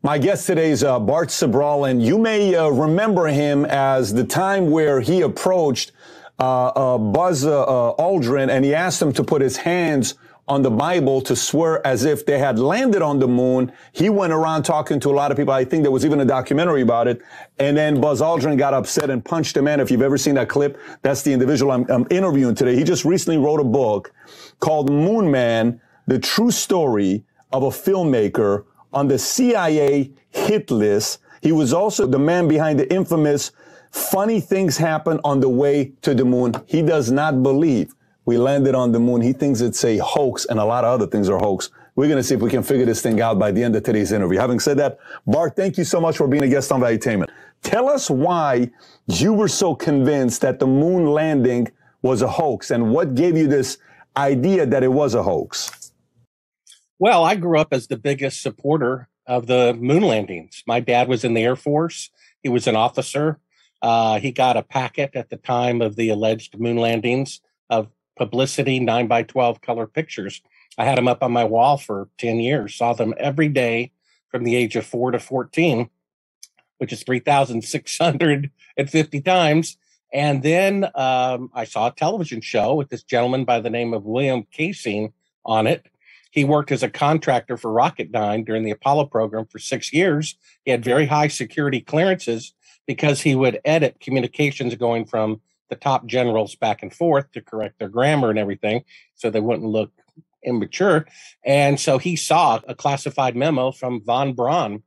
My guest today is Bart Sibrel, and you may remember him as the time where he approached Buzz Aldrin, and he asked him to put his hands on the Bible to swear as if they had landed on the moon. He went around talking to a lot of people. I think there was even a documentary about it. And then Buzz Aldrin got upset and punched him in. If you've ever seen that clip, that's the individual I'm interviewing today. He just recently wrote a book called Moon Man, The True Story of a Filmmaker on the CIA hit list. He was also the man behind the infamous Funny Things Happen on the Way to the Moon. He does not believe we landed on the moon. He thinks it's a hoax, and a lot of other things are hoax. We're going to see if we can figure this thing out by the end of today's interview. Having said that, Bart, thank you so much for being a guest on Valuetainment. Tell us why you were so convinced that the moon landing was a hoax, and what gave you this idea that it was a hoax? Well, I grew up as the biggest supporter of the moon landings. My dad was in the Air Force. He was an officer. He got a packet at the time of the alleged moon landings of publicity 9x12 color pictures. I had them up on my wall for 10 years, saw them every day from the age of 4 to 14, which is 3,650 times. And then I saw a television show with this gentleman by the name of William Casing on it. He worked as a contractor for Rocketdyne during the Apollo program for 6 years. He had very high security clearances because he would edit communications going from the top generals back and forth to correct their grammar and everything so they wouldn't look immature. And so he saw a classified memo from von Braun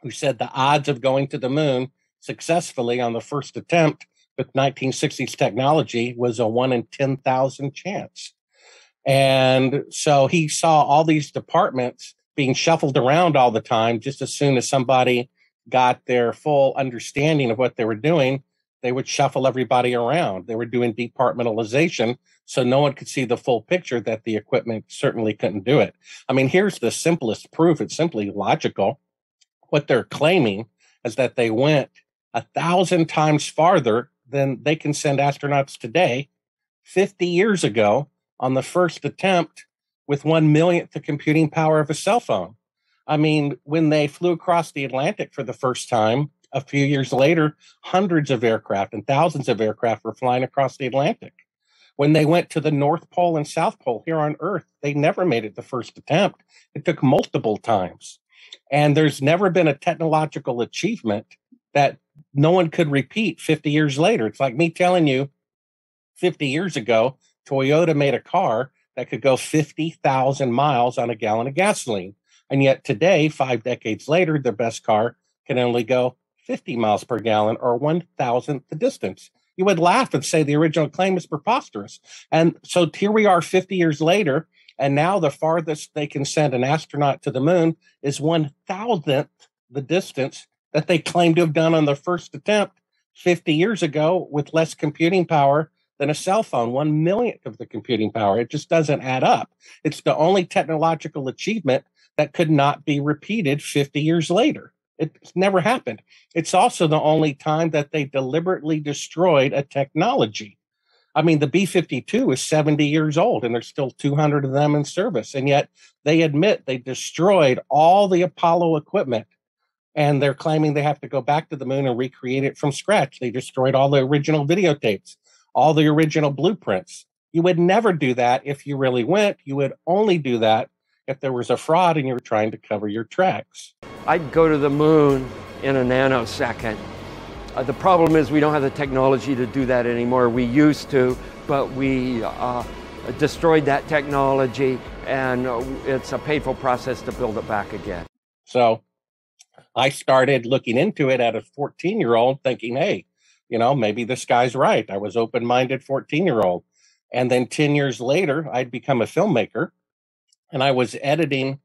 who said the odds of going to the moon successfully on the first attempt with 1960s technology was a 1 in 10,000 chance. And so he saw all these departments being shuffled around all the time. Just as soon as somebody got their full understanding of what they were doing, they would shuffle everybody around. They were doing departmentalization, so no one could see the full picture that the equipment certainly couldn't do it. I mean, here's the simplest proof. It's simply logical. What they're claiming is that they went 1,000 times farther than they can send astronauts today, 50 years ago, on the first attempt with 1/1,000,000th the computing power of a cell phone. I mean, when they flew across the Atlantic for the first time, a few years later, hundreds of aircraft and thousands of aircraft were flying across the Atlantic. When they went to the North Pole and South Pole here on Earth, they never made it the first attempt. It took multiple times. And there's never been a technological achievement that no one could repeat 50 years later. It's like me telling you 50 years ago, Toyota made a car that could go 50,000 miles on a gallon of gasoline. And yet today, 5 decades later, their best car can only go 50 miles per gallon or 1,000th the distance. You would laugh and say the original claim is preposterous. And so here we are 50 years later, and now the farthest they can send an astronaut to the moon is 1,000th the distance that they claimed to have done on the first attempt 50 years ago with less computing power than a cell phone, 1/1,000,000th of the computing power. It just doesn't add up. It's the only technological achievement that could not be repeated 50 years later. It's never happened. It's also the only time that they deliberately destroyed a technology. I mean, the B-52 is 70 years old, and there's still 200 of them in service. And yet they admit they destroyed all the Apollo equipment, and they're claiming they have to go back to the moon and recreate it from scratch. They destroyed all the original videotapes, all the original blueprints. You would never do that if you really went. You would only do that if there was a fraud and you were trying to cover your tracks. I'd go to the moon in a nanosecond. The problem is we don't have the technology to do that anymore. We used to, but we destroyed that technology, and it's a painful process to build it back again. So I started looking into it at a 14-year-old thinking, hey, you know, maybe this guy's right. I was open-minded 14-year-old. And then 10 years later, I'd become a filmmaker, and I was editing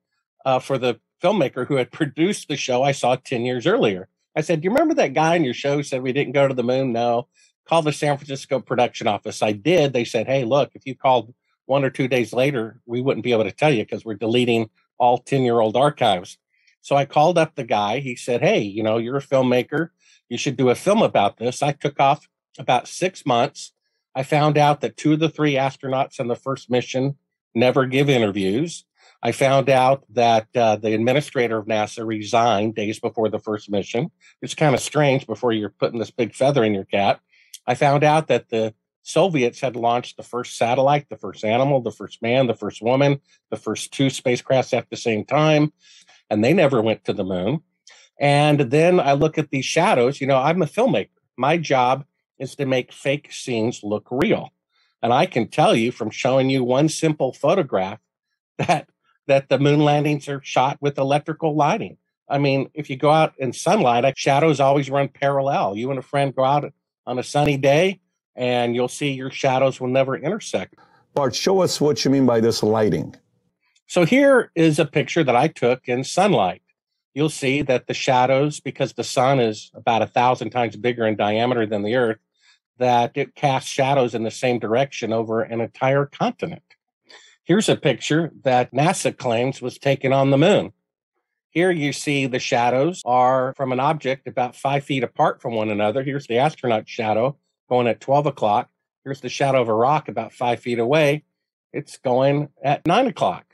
for the filmmaker who had produced the show I saw 10 years earlier. I said, do you remember that guy in your show who said we didn't go to the moon? No. Call the San Francisco production office. I did. They said, hey, look, if you called 1 or 2 days later, we wouldn't be able to tell you because we're deleting all 10-year-old archives. So I called up the guy. He said, hey, you know, you're a filmmaker. You should do a film about this. I took off about 6 months. I found out that 2 of the 3 astronauts on the first mission never give interviews. I found out that the administrator of NASA resigned days before the first mission. It's kind of strange before you're putting this big feather in your cap. I found out that the Soviets had launched the first satellite, the first animal, the first man, the first woman, the first two spacecrafts at the same time, and they never went to the moon. And then I look at these shadows. I'm a filmmaker. My job is to make fake scenes look real. And I can tell you from showing you one simple photograph that the moon landings are shot with electrical lighting. I mean, if you go out in sunlight, shadows always run parallel. You and a friend go out on a sunny day, and you'll see your shadows will never intersect. Bart, show us what you mean by this lighting. So here is a picture that I took in sunlight. You'll see that the shadows, because the sun is about 1,000 times bigger in diameter than the Earth, that it casts shadows in the same direction over an entire continent. Here's a picture that NASA claims was taken on the moon. Here you see the shadows are from an object about 5 feet apart from one another. Here's the astronaut shadow going at 12 o'clock. Here's the shadow of a rock about 5 feet away. It's going at 9 o'clock.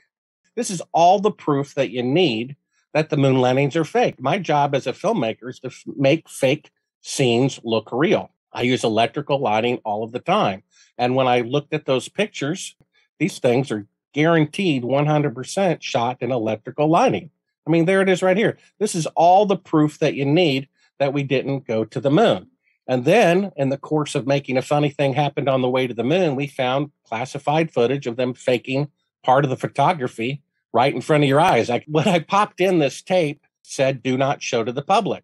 This is all the proof that you need that the moon landings are fake. My job as a filmmaker is to make fake scenes look real. I use electrical lighting all of the time. And when I looked at those pictures, these things are guaranteed 100% shot in electrical lighting. I mean, there it is right here. This is all the proof that you need that we didn't go to the moon. And then in the course of making a funny thing happened on the way to the moon, we found classified footage of them faking part of the photography right in front of your eyes. When I popped in this tape, said, do not show to the public.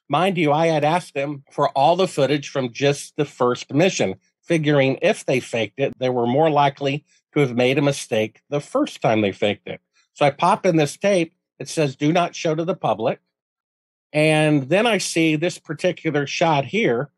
Mind you, I had asked them for all the footage from just the first mission, figuring if they faked it, they were more likely to have made a mistake the first time they faked it. So I pop in this tape. It says, do not show to the public. And then I see this particular shot here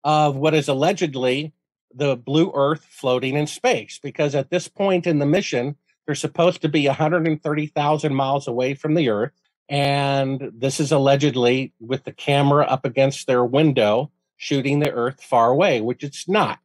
of what is allegedly the blue Earth floating in space, because at this point in the mission, they're supposed to be 130,000 miles away from the Earth. And this is allegedly with the camera up against their window, shooting the Earth far away, which it's not.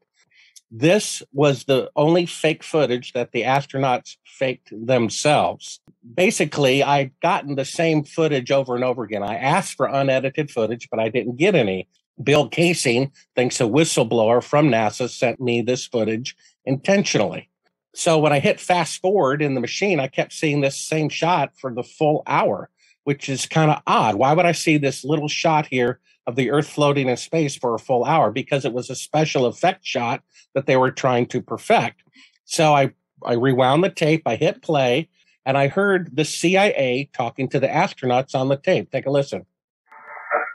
This was the only fake footage that the astronauts faked themselves. Basically, I'd gotten the same footage over and over again. I asked for unedited footage, but I didn't get any. Bill Casing thinks a whistleblower from NASA sent me this footage intentionally. So when I hit fast forward in the machine, I kept seeing this same shot for the full hour, which is kind of odd. Why would I see this little shot here of the Earth floating in space for a full hour? Because it was a special effect shot that they were trying to perfect. So I rewound the tape, I hit play, and I heard the CIA talking to the astronauts on the tape. Take a listen.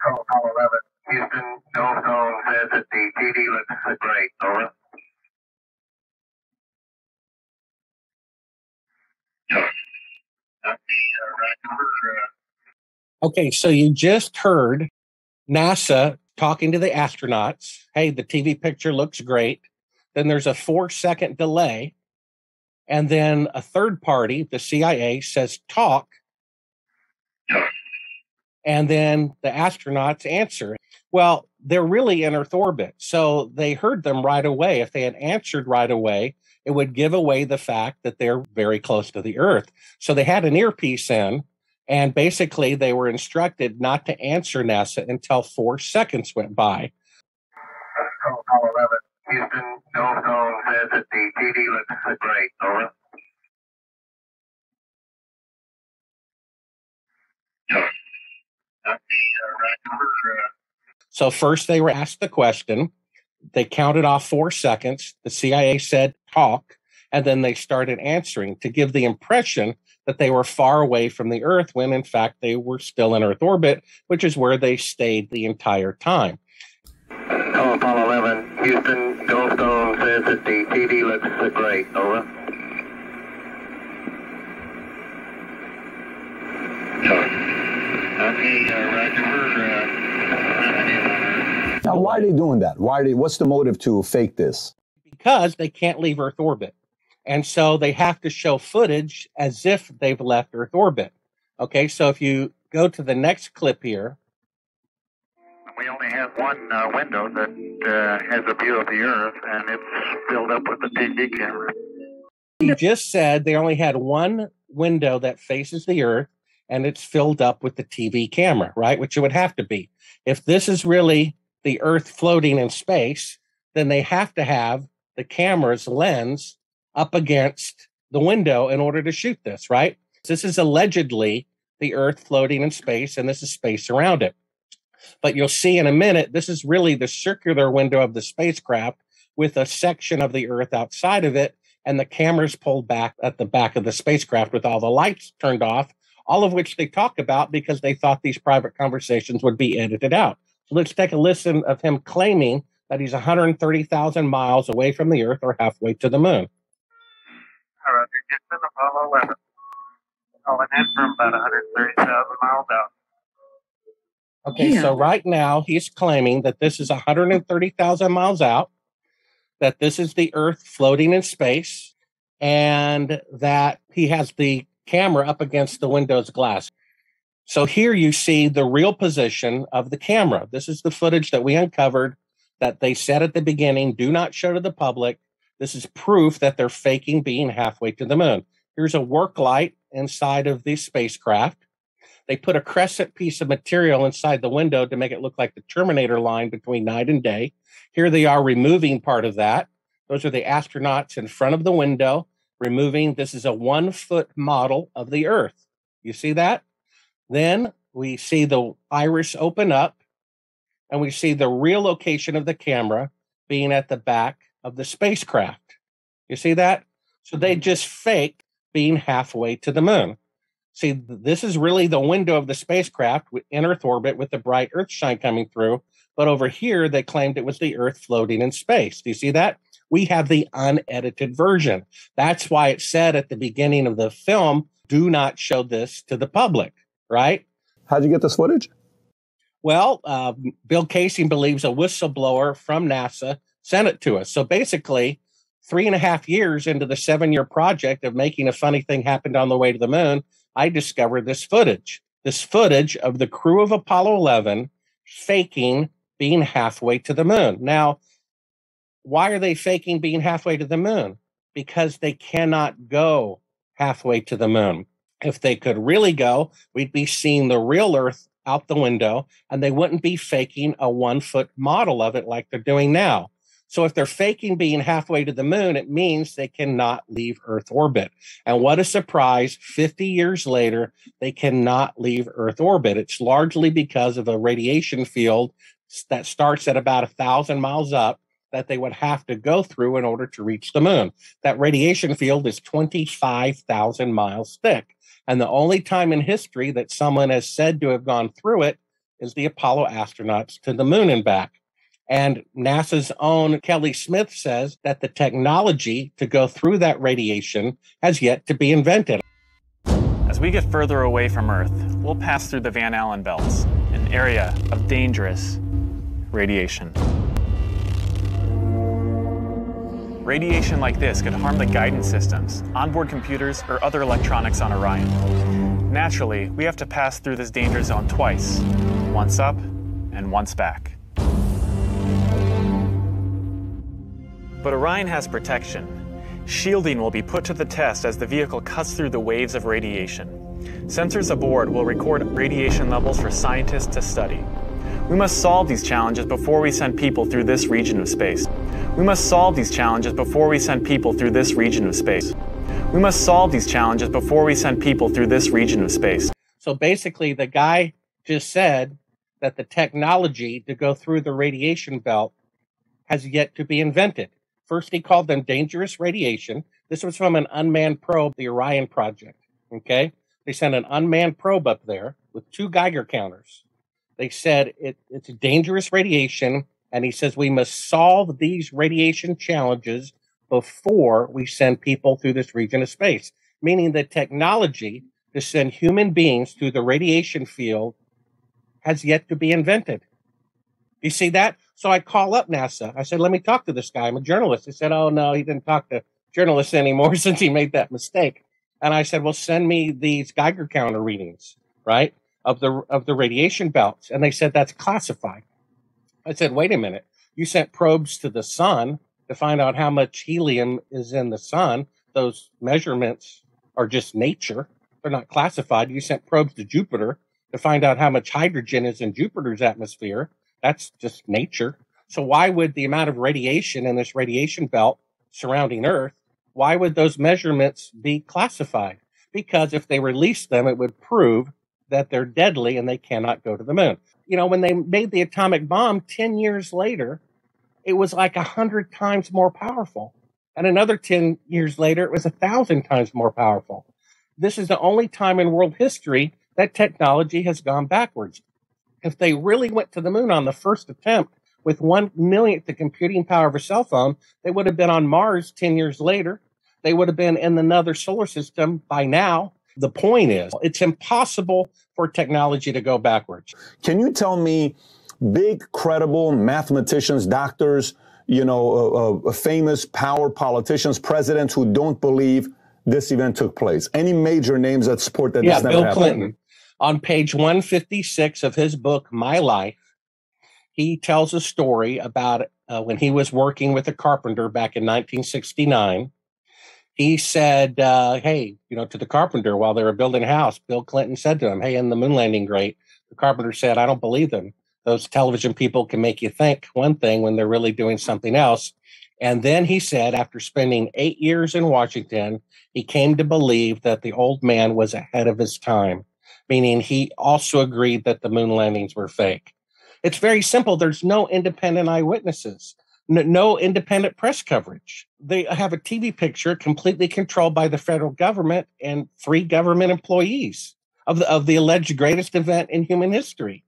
Apollo 11, Houston, Goldstone says that the TD looks great. Over. Okay, so you just heard NASA talking to the astronauts. Hey, the TV picture looks great. Then there's a 4-second delay. And then a third party, the CIA, says talk. And then the astronauts answer. Well, they're really in Earth orbit. So they heard them right away. If they had answered right away, it would give away the fact that they're very close to the Earth. So they had an earpiece in, and basically they were instructed not to answer NASA until 4 seconds went by. Apollo 11, Houston, Goldstone says that the TD looks great. Over. So first they were asked the question. They counted off 4 seconds. The CIA said talk, and then they started answering to give the impression that they were far away from the Earth when in fact they were still in Earth orbit, which is where they stayed the entire time. Oh, Apollo 11, Houston, Goldstone says that the TD looks great. Over. Now, why are they doing that? What's the motive to fake this? Because they can't leave Earth orbit. And so they have to show footage as if they've left Earth orbit. Okay, so if you go to the next clip here. We only have one window that has a view of the Earth, and it's filled up with the TD camera. He just said they only had one window that faces the Earth, and it's filled up with the TV camera, right? Which it would have to be. If this is really the Earth floating in space, then they have to have the camera's lens up against the window in order to shoot this, right? This is allegedly the Earth floating in space, and this is space around it. But you'll see in a minute, this is really the circular window of the spacecraft with a section of the Earth outside of it, and the cameras pulled back at the back of the spacecraft with all the lights turned off, all of which they talk about because they thought these private conversations would be edited out. So let's take a listen of him claiming that he's 130,000 miles away from the Earth or halfway to the moon. All right, you're just in Apollo 11. Calling in from about 130,000 miles out. Okay, so right now he's claiming that this is 130,000 miles out, that this is the Earth floating in space, and that he has the camera up against the window's glass. So here you see the real position of the camera. This is the footage that we uncovered that they said at the beginning, do not show to the public. This is proof that they're faking being halfway to the moon. Here's a work light inside of the spacecraft. They put a crescent piece of material inside the window to make it look like the Terminator line between night and day. Here they are removing part of that. Those are the astronauts in front of the window removing. This is a 1-foot model of the Earth. You see that? Then we see the iris open up, and we see the real location of the camera being at the back of the spacecraft. You see that? So they just faked being halfway to the moon. See, this is really the window of the spacecraft in Earth orbit with the bright Earth shine coming through. But over here, they claimed it was the Earth floating in space. Do you see that? We have the unedited version. That's why it said at the beginning of the film, do not show this to the public, right? How'd you get this footage? Well, Bill Casey believes a whistleblower from NASA sent it to us. So basically, 3.5 years into the 7-year project of making a funny thing happen on the way to the moon, I discovered this footage of the crew of Apollo 11 faking being halfway to the moon. Now, why are they faking being halfway to the moon? Because they cannot go halfway to the moon. If they could really go, we'd be seeing the real Earth out the window, and they wouldn't be faking a 1-foot model of it like they're doing now. So if they're faking being halfway to the moon, it means they cannot leave Earth orbit. And what a surprise, 50 years later, they cannot leave Earth orbit. It's largely because of a radiation field that starts at about 1,000 miles up that they would have to go through in order to reach the moon. That radiation field is 25,000 miles thick. And the only time in history that someone has said to have gone through it is the Apollo astronauts to the moon and back. And NASA's own Kelly Smith says that the technology to go through that radiation has yet to be invented. As we get further away from Earth, we'll pass through the Van Allen belts, an area of dangerous radiation. Radiation like this could harm the guidance systems, onboard computers, or other electronics on Orion. Naturally, we have to pass through this danger zone twice, once up and once back. But Orion has protection. Shielding will be put to the test as the vehicle cuts through the waves of radiation. Sensors aboard will record radiation levels for scientists to study. We must solve these challenges before we send people through this region of space. We must solve these challenges before we send people through this region of space. We must solve these challenges before we send people through this region of space. So basically, the guy just said that the technology to go through the radiation belt has yet to be invented. First, he called them dangerous radiation. This was from an unmanned probe, the Orion project, okay? They sent an unmanned probe up there with 2 Geiger counters. They said it's dangerous radiation, and he says we must solve these radiation challenges before we send people through this region of space, meaning the technology to send human beings through the radiation field has yet to be invented. You see that? So I call up NASA. I said, let me talk to this guy. I'm a journalist. He said, oh, no, he didn't talk to journalists anymore since he made that mistake. And I said, well, send me these Geiger counter readings, right, of the radiation belts. And they said, that's classified. I said, wait a minute. You sent probes to the sun to find out how much helium is in the sun. those measurements are just nature. They're not classified. You sent probes to Jupiter to find out how much hydrogen is in Jupiter's atmosphere. That's just nature. So why would the amount of radiation in this radiation belt surrounding Earth, why would those measurements be classified? Because if they released them, it would prove that they're deadly and they cannot go to the moon. You know, when they made the atomic bomb 10 years later, it was like 100 times more powerful. And another 10 years later, it was 1,000 times more powerful. This is the only time in world history that technology has gone backwards. If they really went to the moon on the first attempt with 1/1,000th the computing power of a cell phone, they would have been on Mars 10 years later. They would have been in another solar system by now. The point is, it's impossible for technology to go backwards. Can you tell me big, credible mathematicians, doctors, famous power politicians, presidents who don't believe this event took place? Any major names that support that this never Bill happened? Clinton. On page 156 of his book, My Life, he tells a story about when he was working with a carpenter back in 1969. He said, hey, to the carpenter while they were building a house, Bill Clinton said to him, hey, in the moon landing great? The carpenter said, I don't believe them. Those television people can make you think one thing when they're really doing something else. And then he said, after spending 8 years in Washington, he came to believe that the old man was ahead of his time, meaning he also agreed that the moon landings were fake. It's very simple. There's no independent eyewitnesses, no independent press coverage. They have a TV picture completely controlled by the federal government and 3 government employees of the alleged greatest event in human history.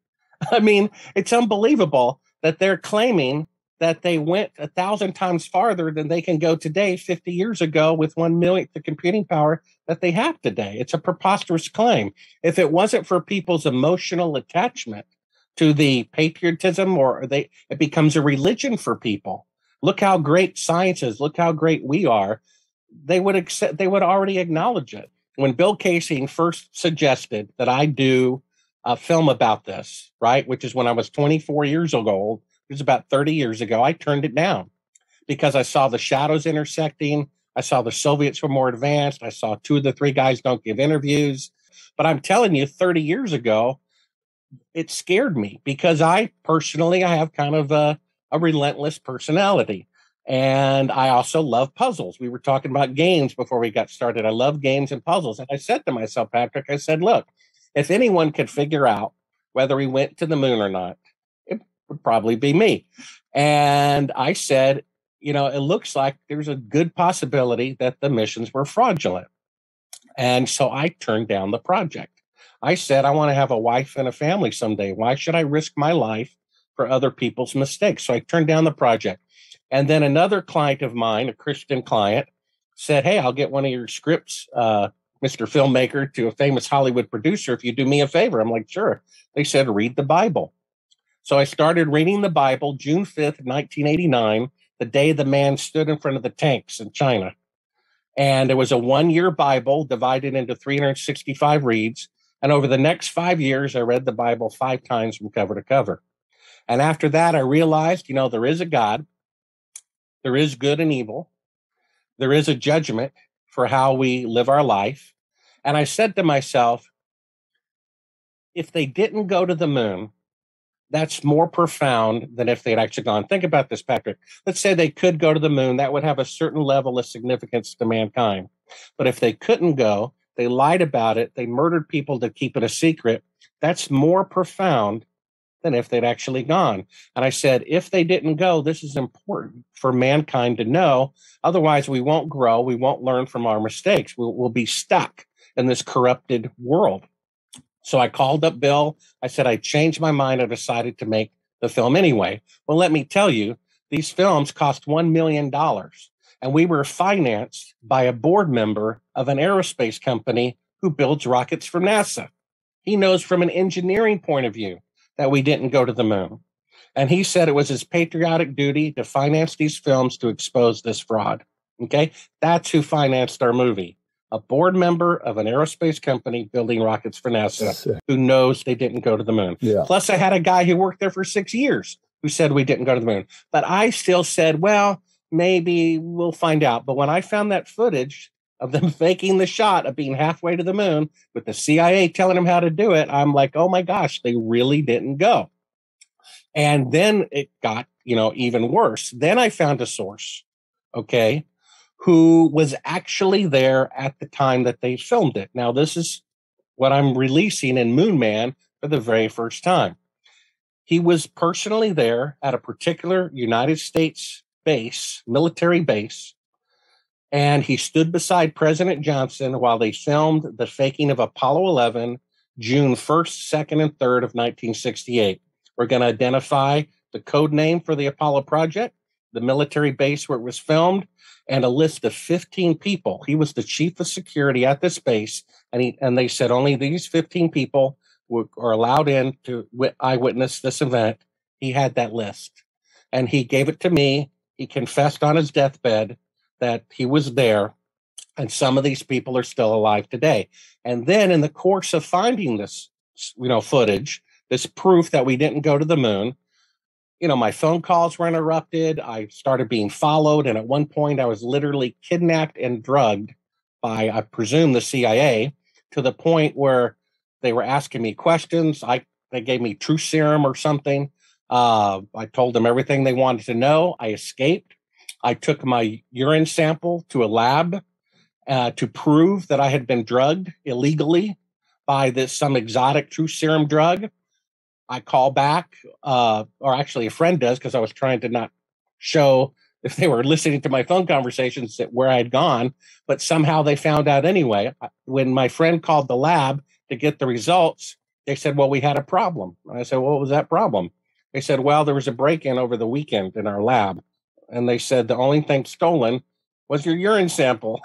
I mean, it's unbelievable that they're claiming that they went 1,000 times farther than they can go today 50 years ago with 1/1,000th the computing power that they have today. It's a preposterous claim. If it wasn't for people's emotional attachment to the patriotism, it becomes a religion for people. Look how great science is. Look how great we are. They would already acknowledge it. When Bill Casey first suggested that I do a film about this, right, which is when I was 24 years old, it was about 30 years ago, I turned it down because I saw the shadows intersecting. I saw the Soviets were more advanced. I saw 2 of the 3 guys don't give interviews. But I'm telling you, 30 years ago, it scared me because I have kind of a relentless personality. And I also love puzzles. We were talking about games before we got started. I love games and puzzles. And I said to myself, Patrick, I said, look, if anyone could figure out whether we went to the moon or not, it would probably be me. And I said, it looks like there's a good possibility that the missions were fraudulent. And so I turned down the project. I said, I want to have a wife and a family someday. Why should I risk my life for other people's mistakes? So I turned down the project. And then another client of mine, a Christian client, said, hey, I'll get one of your scripts, Mr. Filmmaker, to a famous Hollywood producer, if you do me a favor. I'm like, sure. They said, read the Bible. So I started reading the Bible June 5th, 1989, the day the man stood in front of the tanks in China. And it was a 1-year Bible divided into 365 reads. And over the next 5 years, I read the Bible 5 times from cover to cover. And after that, I realized, there is a God. There is good and evil. There is a judgment for how we live our life. And I said to myself, if they didn't go to the moon, that's more profound than if they'd actually gone. Think about this, Patrick. Let's say they could go to the moon. That would have a certain level of significance to mankind. But if they couldn't go, they lied about it, they murdered people to keep it a secret, that's more profound than if they'd actually gone. And I said, if they didn't go, this is important for mankind to know. Otherwise, we won't grow. We won't learn from our mistakes. We'll be stuck in this corrupted world. So I called up Bill. I said, I changed my mind. I decided to make the film anyway. Well, let me tell you, these films cost $1 million. And we were financed by a board member of an aerospace company who builds rockets for NASA. He knows from an engineering point of view that we didn't go to the moon. And he said it was his patriotic duty to finance these films to expose this fraud. Okay? That's who financed our movie. A board member of an aerospace company building rockets for NASA who knows they didn't go to the moon. Yeah. Plus, I had a guy who worked there for 6 years who said we didn't go to the moon. But I still said, well, maybe we'll find out. But when I found that footage of them faking the shot of being halfway to the moon with the CIA telling them how to do it, I'm like, oh my gosh, they really didn't go. And then it got, even worse. Then I found a source, okay, who was actually there at the time that they filmed it. Now, this is what I'm releasing in Moon Man for the very first time. He was personally there at a particular United States base, military base, and he stood beside President Johnson while they filmed the faking of Apollo 11, June 1st, 2nd, and 3rd of 1968. We're going to identify the code name for the Apollo project, the military base where it was filmed, and a list of 15 people. He was the chief of security at this base, and they said only these 15 people are allowed in to eyewitness this event. He had that list, and he gave it to me. He confessed on his deathbed that he was there, and some of these people are still alive today. And then in the course of finding this, footage, this proof that we didn't go to the moon, my phone calls were interrupted. I started being followed. And at one point I was literally kidnapped and drugged by, I presume, the CIA, to the point where they were asking me questions. They gave me truth serum or something. I told them everything they wanted to know. I escaped. I took my urine sample to a lab to prove that I had been drugged illegally by some exotic truth serum drug. I call back, or actually a friend does, because I was trying to not show if they were listening to my phone conversations where I had gone, but somehow they found out anyway. When my friend called the lab to get the results, they said, well, we had a problem. And I said, well, what was that problem? They said, well, there was a break-in over the weekend in our lab. And they said the only thing stolen was your urine sample.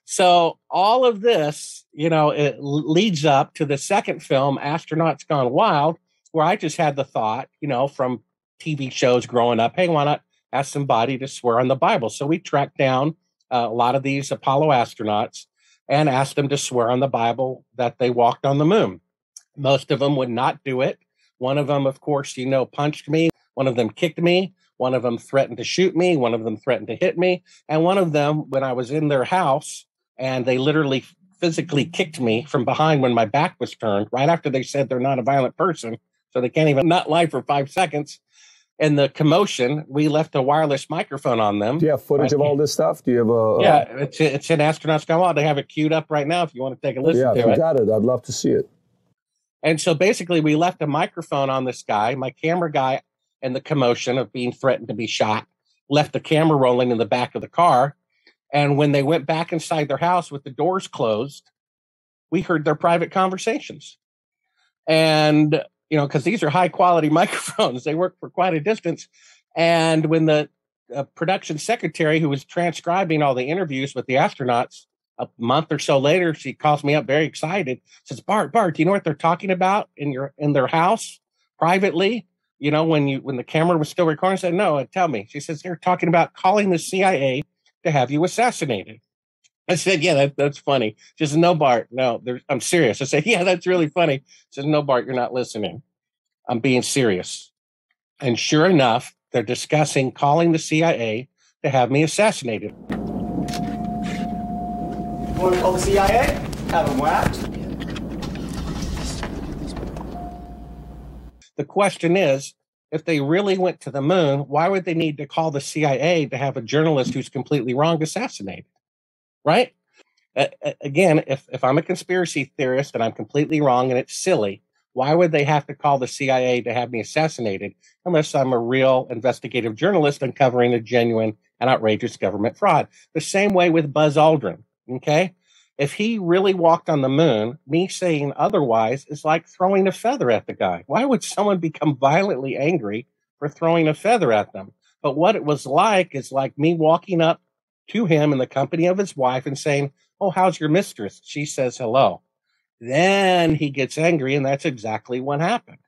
So all of this, it leads up to the second film, Astronauts Gone Wild, where I just had the thought, from TV shows growing up, hey, why not ask somebody to swear on the Bible? So we tracked down a lot of these Apollo astronauts and asked them to swear on the Bible that they walked on the moon. Most of them would not do it. One of them, of course, punched me. One of them kicked me. One of them threatened to shoot me. One of them threatened to hit me. And one of them, when I was in their house, and they literally physically kicked me from behind when my back was turned, right after they said they're not a violent person, so they can't even not lie for 5 seconds. In the commotion, we left a wireless microphone on them. Do you have footage of all this stuff? Do you have a... Yeah, it's in Astronauts Gone Wild. They have it queued up right now if you want to take a listen to it. Yeah, if you got it, I'd love to see it. And so basically, we left a microphone on this guy. My camera guy, in the commotion of being threatened to be shot, left the camera rolling in the back of the car. And when they went back inside their house with the doors closed, we heard their private conversations. And, because these are high quality microphones, they work for quite a distance. And when the production secretary, who was transcribing all the interviews with the astronauts, a month or so later, she calls me up very excited, says, Bart, do you know what they're talking about in their house privately? When the camera was still recording? I said, no, tell me. She says, they're talking about calling the CIA to have you assassinated. I said, yeah, that's funny. She says, no, Bart, no, I'm serious. I said, yeah, that's really funny. She says, no, Bart, you're not listening. I'm being serious. And sure enough, they're discussing calling the CIA to have me assassinated. You want to call the CIA? Have them whacked? The question is, if they really went to the moon, why would they need to call the CIA to have a journalist who's completely wrong assassinated? Right? Again, if I'm a conspiracy theorist and I'm completely wrong and it's silly, why would they have to call the CIA to have me assassinated unless I'm a real investigative journalist uncovering a genuine and outrageous government fraud? The same way with Buzz Aldrin, okay? If he really walked on the moon, me saying otherwise is like throwing a feather at the guy. Why would someone become violently angry for throwing a feather at them? But what it was like is like me walking up to him in the company of his wife and saying, oh, how's your mistress? She says hello. Then he gets angry, and that's exactly what happened.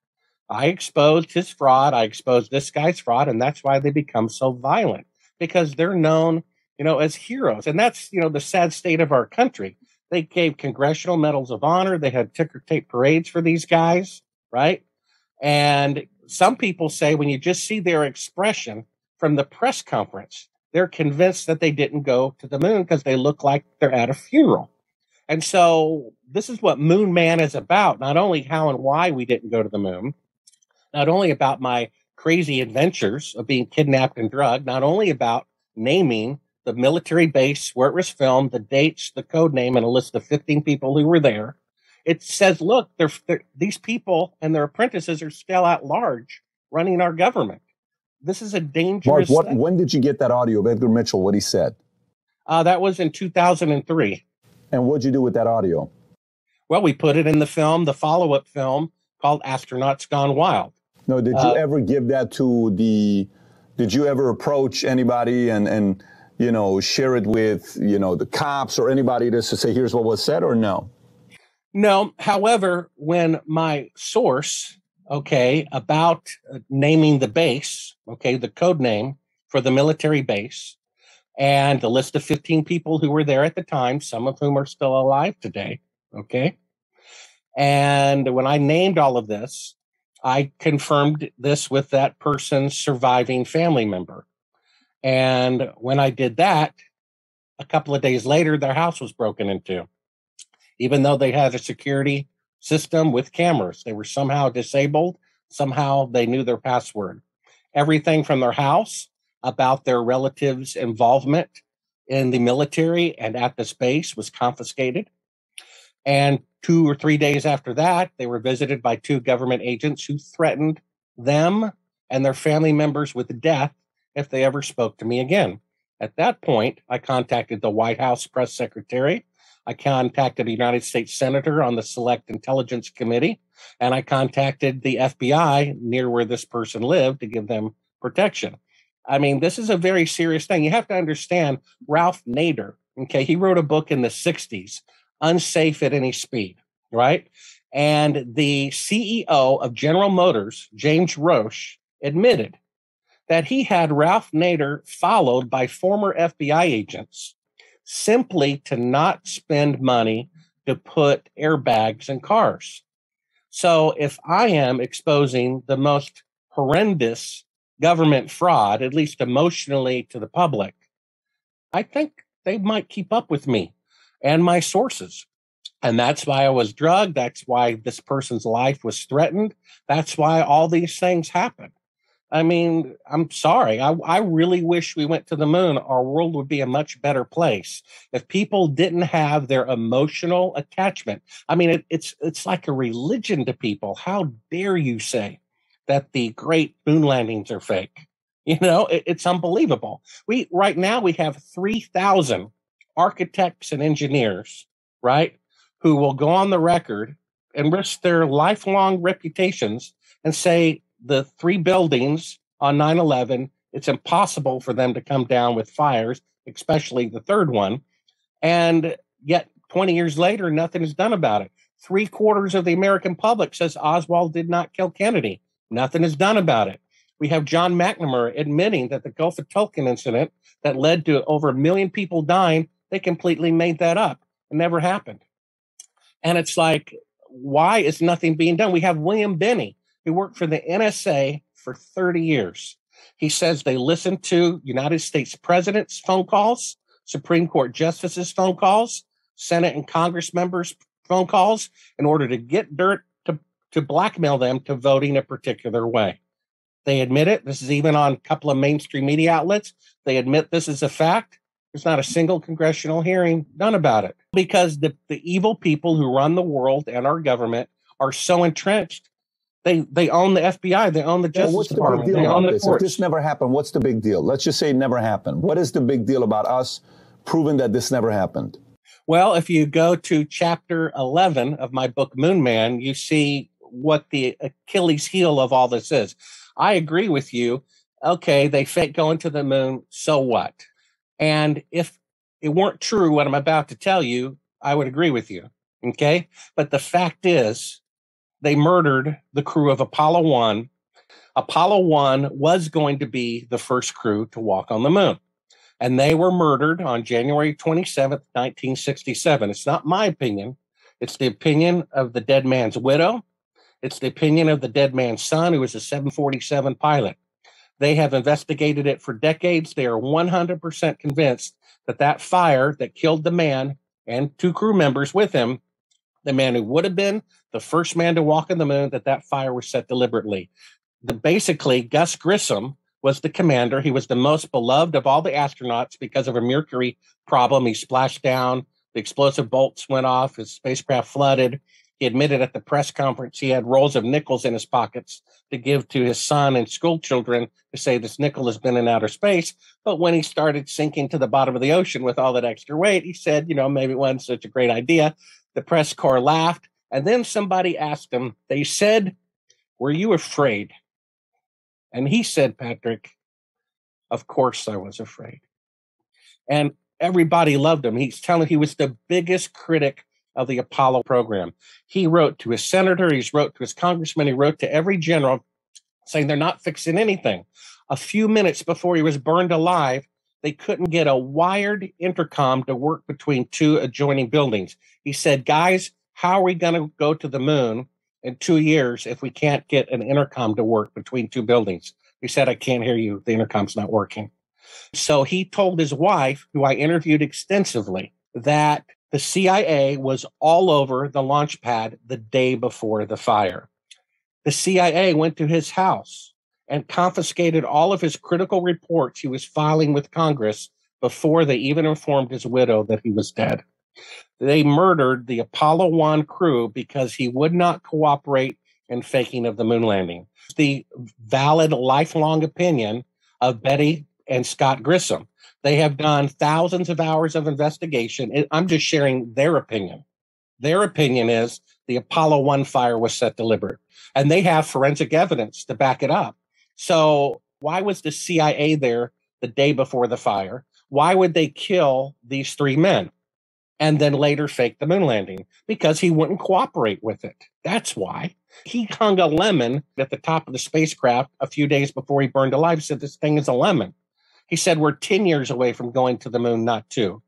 I exposed his fraud. I exposed this guy's fraud, and that's why they become so violent, because they're known, as heroes. And that's, the sad state of our country. They gave congressional medals of honor. They had ticker tape parades for these guys, right? And some people say when you just see their expression from the press conference, they're convinced that they didn't go to the moon because they look like they're at a funeral. And so this is what Moon Man is about, not only how and why we didn't go to the moon, not only about my crazy adventures of being kidnapped and drugged, not only about naming the military base where it was filmed, the dates, the code name, and a list of 15 people who were there. It says, look, these people and their apprentices are still at large running our government. This is a dangerous thing. When did you get that audio of Edgar Mitchell, what he said? That was in 2003. And what'd you do with that audio? Well, we put it in the film, the follow-up film called Astronauts Gone Wild. No, did you ever give that to did you ever approach anybody and share it with, the cops or anybody just to say, here's what was said, or no? No. However, when my source, about naming the base, the code name for the military base, and the list of 15 people who were there at the time, some of whom are still alive today, And when I named all of this, I confirmed this with that person's surviving family member. And when I did that, a couple of days later, their house was broken into. Even though they had a security system with cameras, they were somehow disabled. Somehow they knew their password. Everything from their house about their relatives' involvement in the military and at the base was confiscated. And 2 or 3 days after that, they were visited by 2 government agents who threatened them and their family members with death if they ever spoke to me again. At that point, I contacted the White House press secretary. I contacted a United States senator on the Select Intelligence Committee, and I contacted the FBI near where this person lived to give them protection. I mean, this is a very serious thing. You have to understand Ralph Nader, he wrote a book in the 60s, Unsafe at Any Speed, right? And the CEO of General Motors, James Roche, admitted that he had Ralph Nader followed by former FBI agents simply to not spend money to put airbags in cars. So if I am exposing the most horrendous government fraud, at least emotionally to the public, I think they might keep up with me and my sources. And that's why I was drugged. That's why this person's life was threatened. That's why all these things happened. I mean, I'm sorry. I really wish we went to the moon. Our world would be a much better place if people didn't have their emotional attachment. I mean, it's like a religion to people. How dare you say that the great moon landings are fake? It's unbelievable. Right now we have 3,000 architects and engineers, right, who will go on the record and risk their lifelong reputations and say the 3 buildings on 9/11, it's impossible for them to come down with fires, especially the 3rd one. And yet 20 years later, nothing is done about it. 3/4 of the American public says Oswald did not kill Kennedy. Nothing is done about it. We have John McNamara admitting that the Gulf of Tonkin incident that led to over 1 million people dying, they completely made that up. It never happened. And it's like, why is nothing being done? We have William Binney, who worked for the NSA for 30 years. He says they listen to United States president's phone calls, Supreme Court justices' phone calls, Senate and Congress members' phone calls in order to get dirt to blackmail them to voting a particular way. They admit it. This is even on a couple of mainstream media outlets. They admit this is a fact. There's not a single congressional hearing done about it because the evil people who run the world and our government are so entrenched. They own the FBI. They own the Justice Department. What's the big deal about this? Courts. If this never happened, what's the big deal? Let's just say it never happened. What is the big deal about us proving that this never happened? Well, if you go to chapter 11 of my book, Moon Man, you see what the Achilles heel of all this is. I agree with you. Okay, they fake going to the moon. So what? And if it weren't true, what I'm about to tell you, I would agree with you. Okay. But the fact is, they murdered the crew of Apollo 1. Apollo 1 was going to be the first crew to walk on the moon. And they were murdered on January 27th, 1967. It's not my opinion. It's the opinion of the dead man's widow. It's the opinion of the dead man's son, who was a 747 pilot. They have investigated it for decades. They are 100% convinced that that fire that killed the man and 2 crew members with him, the man who would have been the first man to walk on the moon, that fire was set deliberately. Basically, Gus Grissom was the commander. He was the most beloved of all the astronauts because of a mercury problem. He splashed down, the explosive bolts went off, his spacecraft flooded. He admitted at the press conference he had rolls of nickels in his pockets to give to his son and school children to say this nickel has been in outer space. But when he started sinking to the bottom of the ocean with all that extra weight, he said, maybe it wasn't such a great idea. The press corps laughed. And then somebody asked him, they said, "Were you afraid?" And he said, Patrick, "Of course I was afraid." And everybody loved him. He was the biggest critic of the Apollo program. He wrote to his senator, he wrote to his congressman, he wrote to every general saying they're not fixing anything. A few minutes before he was burned alive, they couldn't get a wired intercom to work between 2 adjoining buildings. He said, "Guys, how are we going to go to the moon in 2 years if we can't get an intercom to work between 2 buildings?" He said, "I can't hear you. The intercom's not working." So he told his wife, who I interviewed extensively, that the CIA was all over the launch pad the day before the fire. The CIA went to his house and confiscated all of his critical reports he was filing with Congress before they even informed his widow that he was dead. They murdered the Apollo 1 crew because he would not cooperate in faking of the moon landing. The valid lifelong opinion of Betty and Scott Grissom. They have done thousands of hours of investigation. I'm just sharing their opinion. Their opinion is the Apollo 1 fire was set deliberate, and they have forensic evidence to back it up. So why was the CIA there the day before the fire? Why would they kill these 3 men and then later fake the moon landing? Because he wouldn't cooperate with it. That's why. He hung a lemon at the top of the spacecraft a few days before he burned alive. He said, "This thing is a lemon." He said, "We're 10 years away from going to the moon, not 2.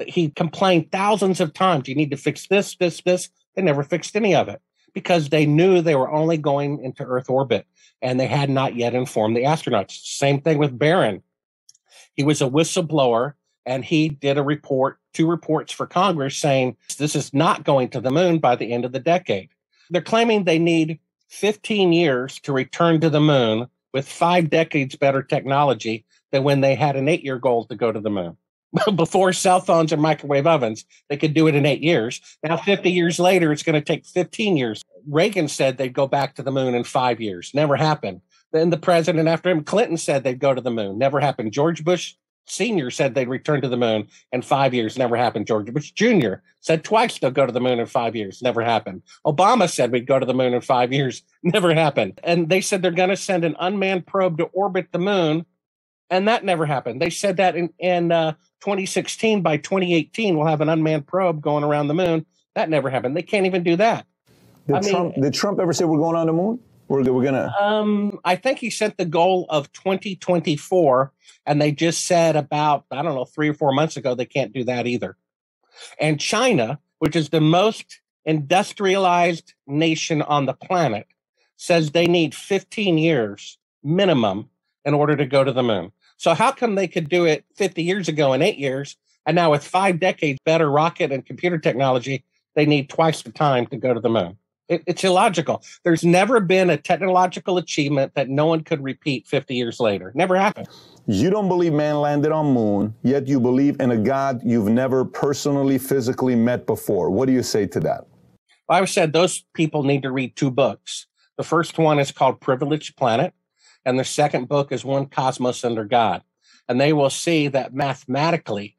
He complained thousands of times, "You need to fix this, this, this." They never fixed any of it because they knew they were only going into Earth orbit and they had not yet informed the astronauts. Same thing with Barron. He was a whistleblower and he did a report, 2 reports for Congress saying this is not going to the moon by the end of the decade. They're claiming they need 15 years to return to the moon with 5 decades better technology than when they had an 8-year goal to go to the moon. Before cell phones and microwave ovens, they could do it in 8 years. Now, 50 years later, it's going to take 15 years. Reagan said they'd go back to the moon in 5 years. Never happened. Then the president after him, Clinton, said they'd go to the moon. Never happened. George Bush Sr. said they'd return to the moon in 5 years. Never happened. George Bush Jr. said twice they'll go to the moon in 5 years. Never happened. Obama said we'd go to the moon in 5 years. Never happened. And they said they're going to send an unmanned probe to orbit the moon. And that never happened. They said that in 2016, by 2018, we'll have an unmanned probe going around the moon. That never happened. They can't even do that. Did Trump ever say we're going on the moon? We're gonna. I think he set the goal of 2024, and they just said about 3 or 4 months ago they can't do that either. And China, which is the most industrialized nation on the planet, says they need 15 years minimum in order to go to the moon. So how come they could do it 50 years ago in 8 years, and now with 5 decades better rocket and computer technology, they need twice the time to go to the moon? It's illogical. There's never been a technological achievement that no one could repeat 50 years later. Never happened. You don't believe man landed on moon, yet you believe in a God you've never personally, physically met before. What do you say to that? I said those people need to read 2 books. The first one is called Privileged Planet, and the second book is One Cosmos Under God. And they will see that mathematically,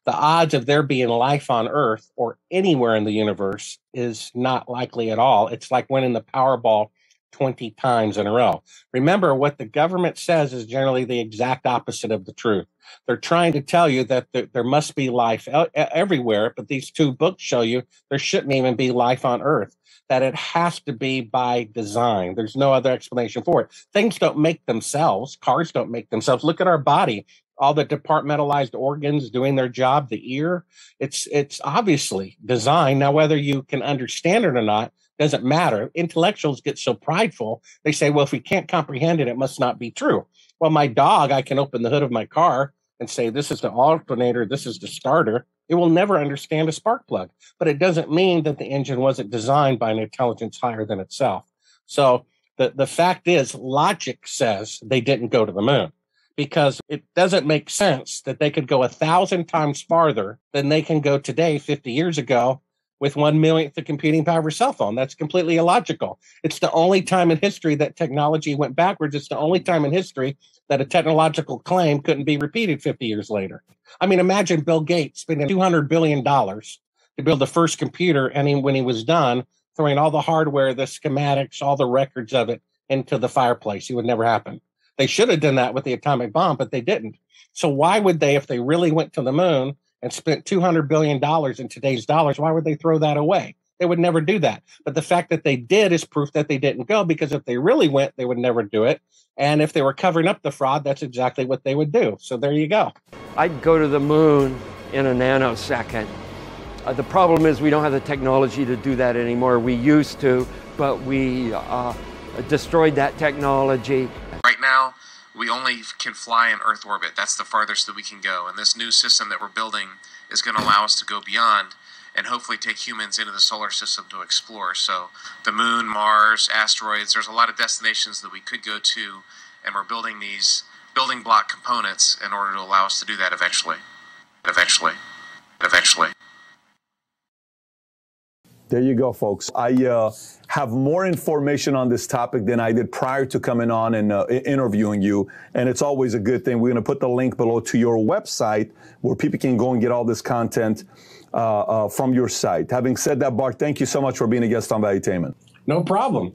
the odds of there being life on Earth or anywhere in the universe is not likely at all. It's like winning the Powerball 20 times in a row. Remember, what the government says is generally the exact opposite of the truth. They're trying to tell you that there must be life everywhere, but these 2 books show you there shouldn't even be life on Earth, that it has to be by design. There's no other explanation for it. Things don't make themselves. Cars don't make themselves. Look at our body. All the departmentalized organs doing their job, the ear, it's obviously designed. Now, whether you can understand it or not doesn't matter. Intellectuals get so prideful. They say, well, if we can't comprehend it, it must not be true. Well, my dog, I can open the hood of my car and say, this is the alternator, this is the starter. It will never understand a spark plug, but it doesn't mean that the engine wasn't designed by an intelligence higher than itself. So the fact is, logic says they didn't go to the moon, because it doesn't make sense that they could go 1,000 times farther than they can go today, 50 years ago, with 1/millionth the computing power of a cell phone. That's completely illogical. It's the only time in history that technology went backwards. It's the only time in history that a technological claim couldn't be repeated 50 years later. I mean, imagine Bill Gates spending $200 billion to build the first computer, and when he was done, throwing all the hardware, the schematics, all the records of it into the fireplace. It would never happen. They should have done that with the atomic bomb, but they didn't. So why would they, if they really went to the moon and spent $200 billion in today's dollars, why would they throw that away? They would never do that. But the fact that they did is proof that they didn't go, because if they really went, they would never do it. And if they were covering up the fraud, that's exactly what they would do. So there you go. I'd go to the moon in a nanosecond. The problem is we don't have the technology to do that anymore. We used to, but we destroyed that technology. Right now, we only can fly in Earth orbit. That's the farthest that we can go. And this new system that we're building is going to allow us to go beyond and hopefully take humans into the solar system to explore. So the moon, Mars, asteroids, there's a lot of destinations that we could go to, and we're building these building block components in order to allow us to do that eventually. Eventually. There you go, folks. I have more information on this topic than I did prior to coming on and interviewing you, and it's always a good thing. We're going to put the link below to your website where people can go and get all this content from your site. Having said that, Bart, thank you so much for being a guest on Valuetainment. No problem.